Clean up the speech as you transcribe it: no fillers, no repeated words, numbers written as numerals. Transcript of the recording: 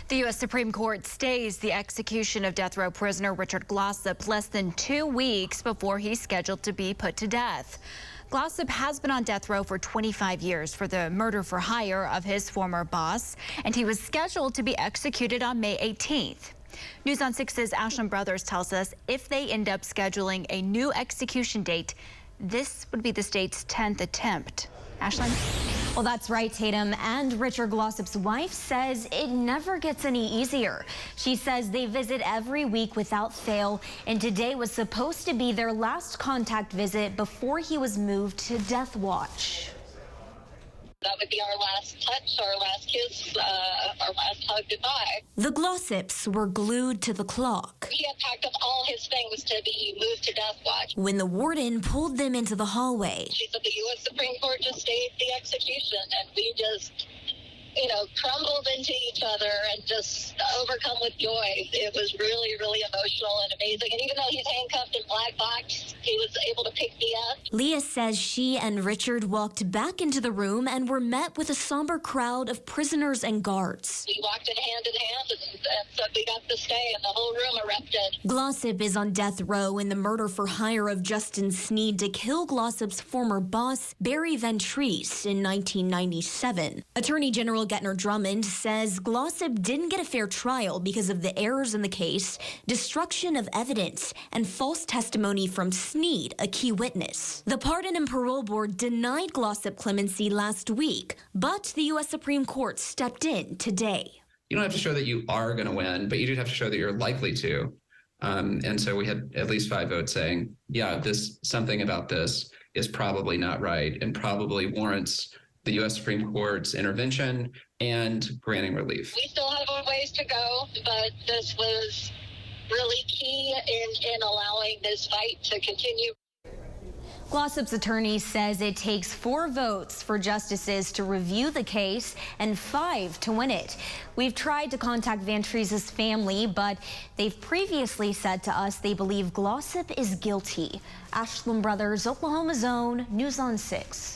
The U.S. Supreme Court stays the execution of death row prisoner Richard Glossip less than 2 weeks before he's scheduled to be put to death. Glossip has been on death row for 25 years for the murder for hire of his former boss, and he was scheduled to be executed on May 18th. News on 6's Ashland Brothers tells us if they end up scheduling a new execution date, this would be the state's 10th attempt. Ashland? Well, that's right, Tatum. And Richard Glossip's wife says it never gets any easier. She says they visit every week without fail, and today was supposed to be their last contact visit before he was moved to Death Watch. That would be our last touch, our last kiss, our last hug goodbye. The Glossips were glued to the clock He had packed up all his things to be moved to Death Watch. when the warden pulled them into the hallway. She said the U.S. Supreme Court just stayed the execution, and we just, crumbled into each other and just overcome with joy. It was really, really emotional and amazing. And even though he's handcuffed in black box, he was able to pick me up. Leah says she and Richard walked back into the room and were met with a somber crowd of prisoners and guards. We walked in hand, and so we got to stay, and the whole room erupted. Glossip is on death row in the murder for hire of Justin Sneed to kill Glossip's former boss, Barry Ventrease, in 1997. Attorney General Getner Drummond says Glossip didn't get a fair trial because of the errors in the case, destruction of evidence, and false testimony from Sneed, a key witness. The Pardon and Parole Board denied Glossip clemency last week, but the U.S. Supreme Court stepped in today. You don't have to show that you are going to win, but you do have to show that you're likely to. And so we had at least 5 votes saying, yeah, something about this is probably not right and probably warrants the U.S. Supreme Court's intervention and granting relief. We still have a ways to go, but this was really key in allowing this fight to continue. Glossip's attorney says it takes 4 votes for justices to review the case and 5 to win it. We've tried to contact Ventrease's family, but they've previously said to us they believe Glossip is guilty. Ashland Brothers, Oklahoma's own, News on 6.